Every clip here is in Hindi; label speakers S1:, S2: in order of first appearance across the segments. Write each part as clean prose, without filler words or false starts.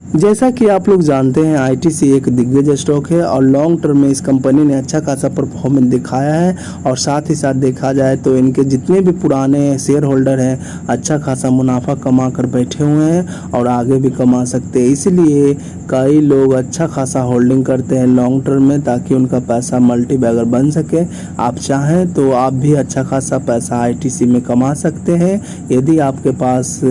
S1: जैसा कि आप लोग जानते हैं आईटीसी एक दिग्गज स्टॉक है और लॉन्ग टर्म में इस कंपनी ने अच्छा खासा परफॉर्मेंस दिखाया है और साथ ही साथ देखा जाए तो इनके जितने भी पुराने शेयर होल्डर हैं अच्छा खासा मुनाफा कमा कर बैठे हुए हैं और आगे भी कमा सकते हैं। इसीलिए कई लोग अच्छा खासा होल्डिंग करते हैं लॉन्ग टर्म में ताकि उनका पैसा मल्टीबैगर बन सके। आप चाहें तो आप भी अच्छा खासा पैसा आईटीसी में कमा सकते हैं। यदि आपके पास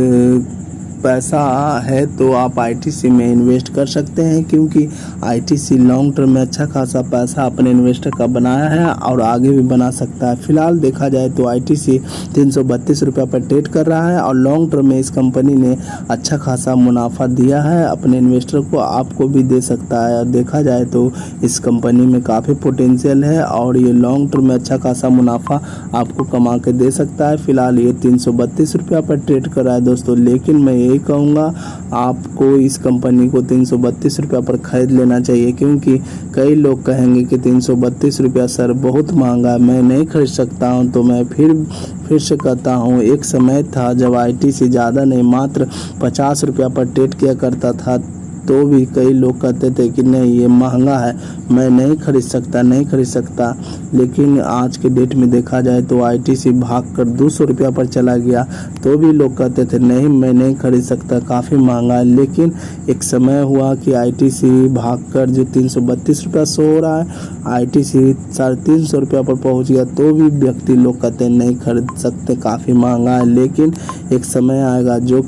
S1: पैसा है तो आप आईटीसी में इन्वेस्ट कर सकते हैं, क्योंकि आईटीसी लॉन्ग टर्म में अच्छा खासा पैसा अपने इन्वेस्टर का बनाया है और आगे भी बना सकता है। फिलहाल देखा जाए तो आईटीसी 332 रुपये पर ट्रेड कर रहा है और लॉन्ग टर्म में इस कंपनी ने अच्छा खासा मुनाफा दिया है अपने इन्वेस्टर को, आपको भी दे सकता है। देखा जाए तो इस कंपनी में काफ़ी पोटेंशियल है और ये लॉन्ग टर्म में अच्छा खासा मुनाफा आपको कमा के दे सकता है। फिलहाल ये 332 रुपये पर ट्रेड कर रहा है दोस्तों, लेकिन मैं यही कहूँगा आपको इस कंपनी को 332 रुपये पर खरीद लेना चाहिए, क्योंकि कई लोग कहेंगे कि 332 रुपया सर बहुत महंगा है, मैं नहीं खरीद सकता हूँ। तो मैं फिर से कहता हूँ, एक समय था जब आईटीसी ज़्यादा नहीं मात्र 50 रुपया पर ट्रेड किया करता था, तो भी कई लोग कहते थे कि नहीं ये महंगा है, मैं नहीं खरीद सकता। लेकिन आज के डेट में देखा जाए तो आईटीसी भाग कर 200 रुपया पर चला गया, तो भी लोग कहते थे नहीं मैं नहीं खरीद सकता, काफ़ी महंगा है। लेकिन एक समय हुआ कि आईटीसी भाग कर जो 332 रुपया शो हो रहा है, आईटीसी 350 रुपया पर पहुंच गया, तो भी व्यक्ति लोग कहते हैं नहीं खरीद सकते, काफ़ी महंगा है। लेकिन एक समय आएगा जो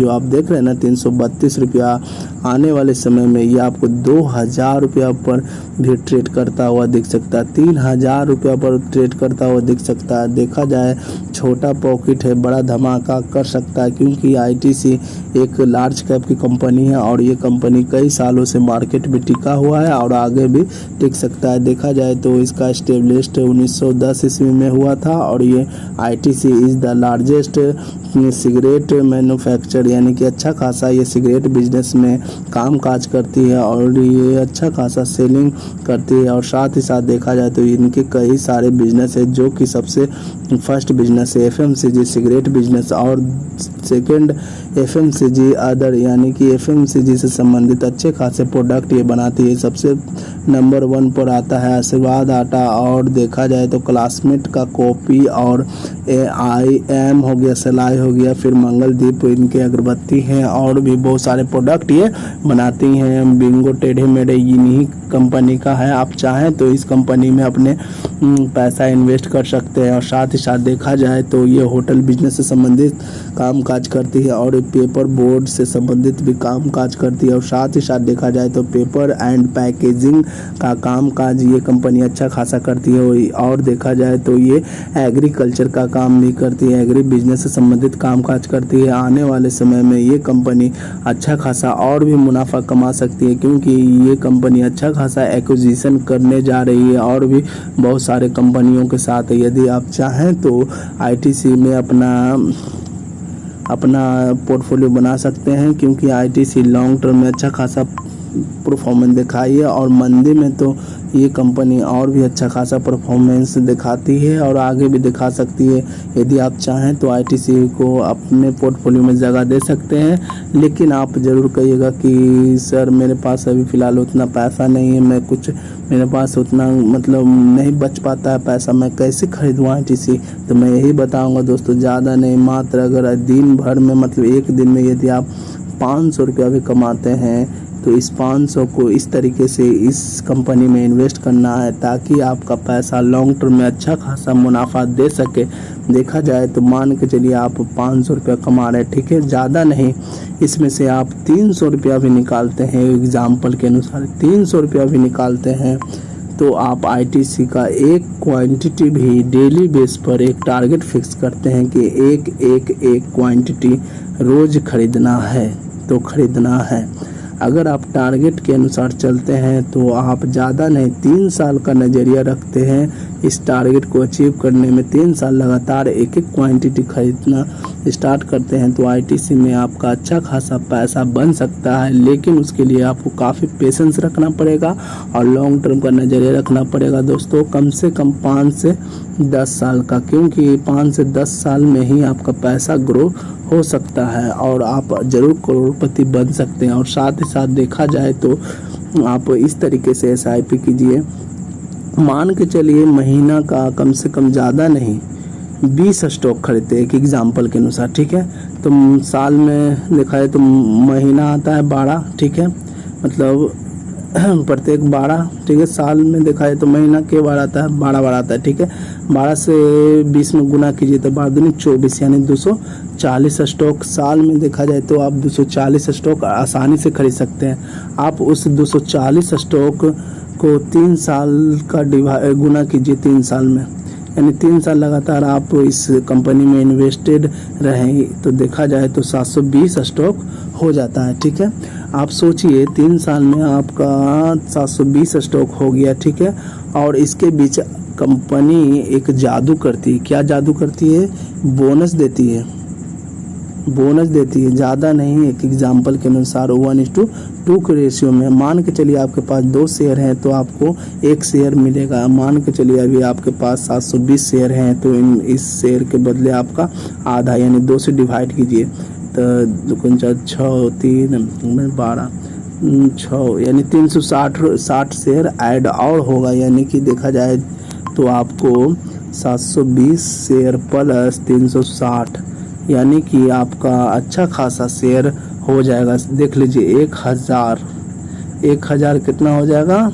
S1: आप देख रहे हैं ना 332 रुपया, आने वाले समय में ये आपको 2000 रुपया पर भी ट्रेड करता हुआ दिख सकता है, 3000 रुपया पर ट्रेड करता हुआ दिख सकता है। देखा जाए छोटा पॉकेट है, बड़ा धमाका कर सकता है, क्योंकि आईटीसी एक लार्ज कैप की कंपनी है और ये कंपनी कई सालों से मार्केट में टिका हुआ है और आगे भी टिक सकता है। देखा जाए तो इसका एस्टेब्लिश्ड 1910 ईस्वी में हुआ था और ये ITC is the largest cigarette manufacture, यानी कि अच्छा खासा ये सिगरेट बिजनेस में काम काज करती है और ये अच्छा खासा सेलिंग करती है। और साथ ही साथ देखा जाए तो इनके कई सारे बिजनेस है, जो कि सबसे फर्स्ट बिजनेस है एफएमसीजी सिगरेट बिजनेस और सेकंड एफएमसीजी अदर, यानी कि एफएमसीजी से संबंधित अच्छे खासे प्रोडक्ट ये बनाती है। सबसे नंबर 1 पर आता है आशीर्वाद आटा और देखा जाए तो क्लासमेट का कॉपी और AIM हो गया, सलाई हो गया, फिर मंगलदीप इनके अगरबत्ती हैं और भी बहुत सारे प्रोडक्ट ये बनाती हैं। बिंगो टेढ़े मेढ़े इन्हीं कंपनी का है, आप चाहें तो इस कंपनी में अपने पैसा इन्वेस्ट कर सकते हैं। और साथ ही साथ देखा जाए तो ये होटल बिजनेस से संबंधित काम काज करती है और पेपर बोर्ड से संबंधित भी काम काज करती है। और साथ ही साथ देखा जाए तो पेपर एंड पैकेजिंग का काम काज ये कंपनी अच्छा खासा करती है। और देखा जाए तो ये एग्रीकल्चर का काम भी करती है, एग्री बिजनेस से संबंधित काम काज करती है। आने वाले समय में ये कंपनी अच्छा खासा और भी मुनाफा कमा सकती है, क्योंकि ये कंपनी अच्छा खासा एक्विजिशन करने जा रही है और भी बहुत सारे कंपनियों के साथ। यदि आप चाहें तो आईटीसी में अपना पोर्टफोलियो बना सकते हैं, क्योंकि आईटीसी लॉन्ग टर्म में अच्छा खासा परफॉर्मेंस दिखाई है और मंदी में तो ये कंपनी और भी अच्छा खासा परफॉर्मेंस दिखाती है और आगे भी दिखा सकती है। यदि आप चाहें तो आईटीसी को अपने पोर्टफोलियो में जगह दे सकते हैं, लेकिन आप ज़रूर कहिएगा कि सर मेरे पास अभी फ़िलहाल उतना पैसा नहीं है, मेरे पास उतना मतलब नहीं बच पाता है पैसा, मैं कैसे खरीदूँ आईटीसी। तो मैं यही बताऊँगा दोस्तों, ज़्यादा नहीं, मात्र अगर दिन भर में मतलब एक दिन में यदि आप 500 रुपया भी कमाते हैं तो इस 500 को इस तरीके से इस कंपनी में इन्वेस्ट करना है ताकि आपका पैसा लॉन्ग टर्म में अच्छा खासा मुनाफा दे सके। देखा जाए तो मान के चलिए आप 500 रुपया कमा रहे हैं, ठीक है, ज़्यादा नहीं, इसमें से आप 300 रुपया भी निकालते हैं, एग्जाम्पल के अनुसार 300 रुपया भी निकालते हैं, तो आप आईटीसी का एक क्वांटिटी भी डेली बेस पर एक टारगेट फिक्स करते हैं कि एक क्वांटिटी रोज़ खरीदना है तो खरीदना है। अगर आप टारगेट के अनुसार चलते हैं तो आप ज़्यादा नहीं 3 साल का नज़रिया रखते हैं, इस टारगेट को अचीव करने में 3 साल लगातार एक एक क्वांटिटी खरीदना स्टार्ट करते हैं तो आईटीसी में आपका अच्छा खासा पैसा बन सकता है। लेकिन उसके लिए आपको काफ़ी पेशेंस रखना पड़ेगा और लॉन्ग टर्म का नज़रिया रखना पड़ेगा दोस्तों, कम से कम 5 से 10 साल का, क्योंकि 5 से 10 साल में ही आपका पैसा ग्रो हो सकता है और आप ज़रूर करोड़पति बन सकते हैं। और साथ ही साथ देखा जाए तो आप इस तरीके से SIP कीजिए, मान के चलिए महीना का कम से कम ज़्यादा नहीं 20 स्टॉक खरीदते एक एग्जाम्पल के अनुसार, ठीक है। तो साल में देखा जाए तो महीना आता है 12, ठीक है, मतलब प्रत्येक 12, ठीक है। साल में देखा जाए तो महीना के बार आता है 12 बार आता है, ठीक है। 12 से 20 में गुना कीजिए तो 12 दूनी 24, यानी 240 स्टॉक साल में देखा जाए तो आप 240 स्टॉक आसानी से खरीद सकते हैं। आप उस 240 स्टॉक को 3 साल का गुना कीजिए 3 साल में, यानी 3 साल लगातार आप इस कंपनी में इन्वेस्टेड रहें तो देखा जाए तो 720 स्टॉक हो जाता है, ठीक है। आप सोचिए 3 साल में आपका 720 स्टॉक हो गया, ठीक है। और इसके बीच कंपनी एक जादू करती है। क्या जादू करती है? बोनस देती है, बोनस देती है, ज़्यादा नहीं, एक एग्जाम्पल के अनुसार 1:2 के रेशियो में। मान के चलिए आपके पास 2 शेयर हैं तो आपको 1 शेयर मिलेगा। मान के चलिए अभी आपके पास 720 शेयर हैं तो इस शेयर के बदले आपका आधा, यानी 2 से डिवाइड कीजिए तो 6 3 12 6, यानी 360 शेयर ऐड और होगा, यानी कि देखा जाए तो आपको 720 शेयर प्लस 360, यानी कि आपका अच्छा खासा शेयर हो जाएगा। देख लीजिए 1000 कितना हो जाएगा?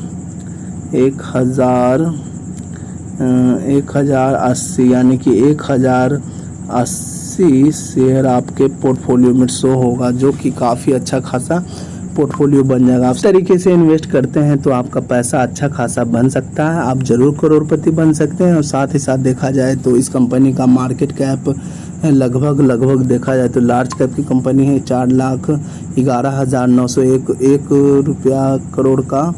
S1: 1080, यानी कि 1080 शेयर आपके पोर्टफोलियो में शो होगा, जो कि काफ़ी अच्छा खासा पोर्टफोलियो बन जाएगा। आप इस तरीके से इन्वेस्ट करते हैं तो आपका पैसा अच्छा खासा बन सकता है, आप ज़रूर करोड़पति बन सकते हैं। और साथ ही साथ देखा जाए तो इस कंपनी का मार्केट कैप लगभग देखा जाए तो लार्ज कैप की कंपनी है, 4,11,901 रुपया करोड़ का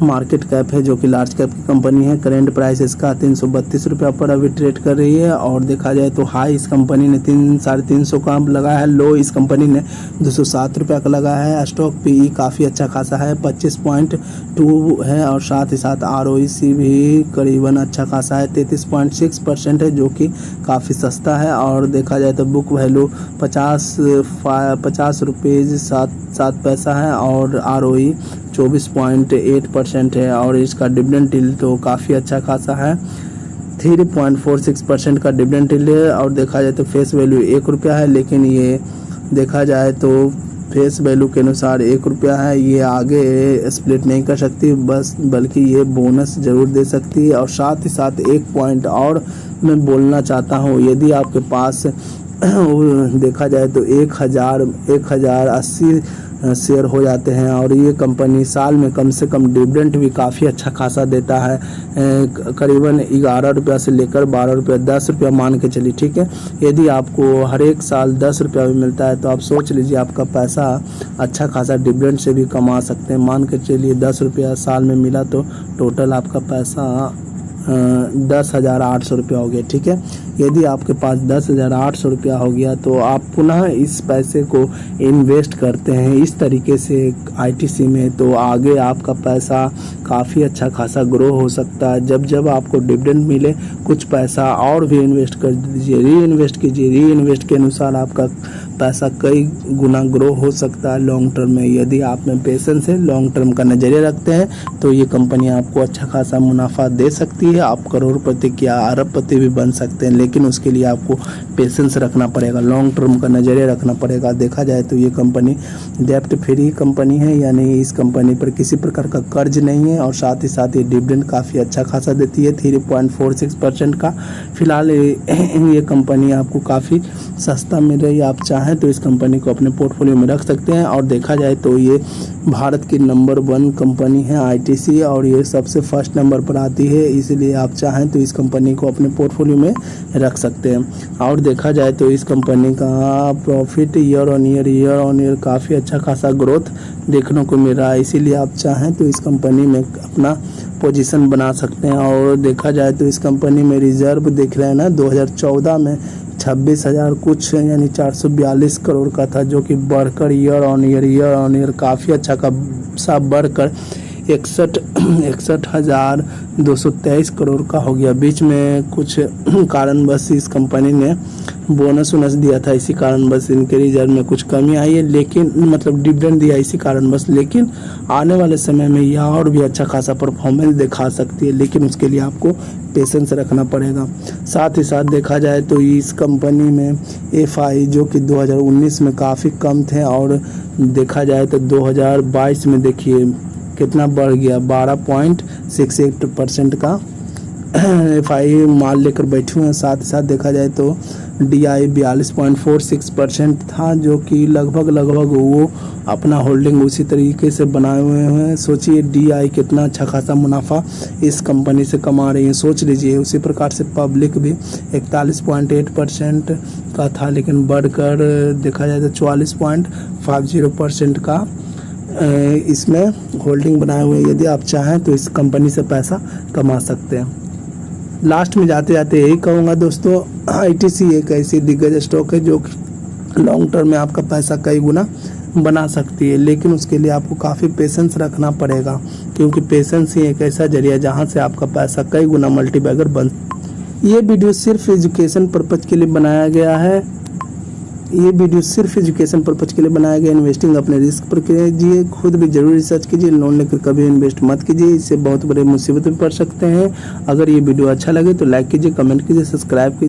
S1: मार्केट कैप है, जो कि लार्ज कैप की कंपनी है। करेंट प्राइस इसका 332 रुपया पर अभी ट्रेड कर रही है। और देखा जाए तो हाई इस कंपनी ने 350 का लगाया है, लो इस कंपनी ने 207 रुपया का लगाया है। स्टॉक PE काफ़ी अच्छा खासा है, 25.2 है। और साथ ही साथ ROIC भी करीबन अच्छा खासा है, 33.6% है, जो कि काफ़ी सस्ता है। और देखा जाए तो बुक वैल्यू 50 रुपये 7 पैसा है और ROE 24.8% है। और इसका डिविडेंड यील्ड तो काफ़ी अच्छा खासा है, 3.46% का डिविडेंड यील्ड है। और देखा जाए तो फेस वैल्यू 1 रुपया है, लेकिन ये देखा जाए तो फेस वैल्यू के अनुसार 1 रुपया है, ये आगे स्प्लिट नहीं कर सकती बल्कि ये बोनस ज़रूर दे सकती है। और साथ ही साथ एक पॉइंट और मैं बोलना चाहता हूँ, यदि आपके पास देखा जाए तो 1080 शेयर हो जाते हैं और ये कंपनी साल में कम से कम डिविडेंड भी काफ़ी अच्छा खासा देता है, करीबन 11 रुपया से लेकर 12 रुपया, 10 रुपया मान के चलिए, ठीक है। यदि आपको हर एक साल 10 रुपया भी मिलता है तो आप सोच लीजिए आपका पैसा अच्छा खासा डिविडेंड से भी कमा सकते हैं। मान के चलिए 10 रुपया साल में मिला तो टोटल आपका पैसा 10,800 रुपया हो गया, ठीक है। यदि आपके पास 10,800 रुपया हो गया तो आप पुनः इस पैसे को इन्वेस्ट करते हैं इस तरीके से आईटीसी में, तो आगे आपका पैसा काफ़ी अच्छा खासा ग्रो हो सकता है। जब आपको डिविडेंड मिले कुछ पैसा और भी इन्वेस्ट कर दीजिए, री इन्वेस्ट के अनुसार आपका पैसा कई गुना ग्रो हो सकता है लॉन्ग टर्म में। यदि आप में पेशेंस है, लॉन्ग टर्म का नज़रिया रखते हैं तो ये कंपनी आपको अच्छा खासा मुनाफा दे सकती है। आप करोड़पति क्या अरबपति भी बन सकते हैं, लेकिन उसके लिए आपको पेशेंस रखना पड़ेगा, लॉन्ग टर्म का नज़रिया रखना पड़ेगा। देखा जाए तो ये कंपनी डेब्ट फ्री कंपनी है, यानी इस कंपनी पर किसी प्रकार का कर्ज नहीं है। और साथ ही साथ ये डिविडेंड काफ़ी अच्छा खासा देती है, 3.46% का। फिलहाल ये कंपनी आपको काफ़ी सस्ता मिल रही है। आप चाहें चाहें तो इस कंपनी को अपने पोर्टफोलियो में रख सकते हैं। और देखा जाए तो ये भारत की नंबर 1 कंपनी है आईटीसी, और ये सबसे फर्स्ट नंबर पर आती है, इसलिए आप चाहें तो इस कंपनी को अपने पोर्टफोलियो में रख सकते हैं। और देखा जाए तो इस कंपनी का प्रॉफिट ईयर ऑन ईयर काफ़ी अच्छा खासा ग्रोथ देखने को मिल रहा है, इसीलिए आप चाहें तो इस कंपनी में अपना पोजीशन बना सकते हैं। और देखा जाए तो इस कंपनी में रिजर्व देख रहे हैं ना, 2014 में 26,000 कुछ यानी 442 करोड़ का था, जो कि बढ़कर ईयर ऑन ईयर काफ़ी अच्छा खासा बढ़कर 61,223 करोड़ का हो गया। बीच में कुछ कारणवश इस कंपनी ने बोनस दिया था, इसी कारणवश इनके रिजर्व में कुछ कमी आई है, लेकिन मतलब डिविडेंड दिया इसी कारणवश, लेकिन आने वाले समय में यह और भी अच्छा खासा परफॉर्मेंस दिखा सकती है, लेकिन उसके लिए आपको पेशेंस रखना पड़ेगा। साथ ही साथ देखा जाए तो इस कंपनी में एफआई जो कि 2019 में काफ़ी कम थे, और देखा जाए तो 2022 में देखिए कितना बढ़ गया, 12.68% का एफआई माल लेकर बैठे हुए हैं। साथ ही साथ देखा जाए तो डीआई 42.46% था, जो कि लगभग वो अपना होल्डिंग उसी तरीके से बनाए हुए हैं। सोचिए डीआई कितना अच्छा खासा मुनाफा इस कंपनी से कमा रही है, सोच लीजिए। उसी प्रकार से पब्लिक भी 41.8% का था, लेकिन बढ़कर देखा जाए तो 44.50% का इसमें होल्डिंग बनाए हुए। यदि आप चाहें तो इस कंपनी से पैसा कमा सकते हैं। लास्ट में जाते जाते यही कहूँगा दोस्तों, आईटीसी एक ऐसी दिग्गज स्टॉक है जो लॉन्ग टर्म में आपका पैसा कई गुना बना सकती है, लेकिन उसके लिए आपको काफ़ी पेशेंस रखना पड़ेगा, क्योंकि पेशेंस ही एक ऐसा जरिया जहां से आपका पैसा कई गुना मल्टीबैगर बन। ये वीडियो सिर्फ एजुकेशन पर्पज़ के लिए बनाया गया है, इन्वेस्टिंग अपने रिस्क पर कीजिए, खुद भी जरूर रिसर्च कीजिए, लोन लेकर कभी इन्वेस्ट मत कीजिए, इससे बहुत बड़े मुसीबत में पड़ सकते हैं। अगर ये वीडियो अच्छा लगे तो लाइक कीजिए, कमेंट कीजिए, सब्सक्राइब कीजिए।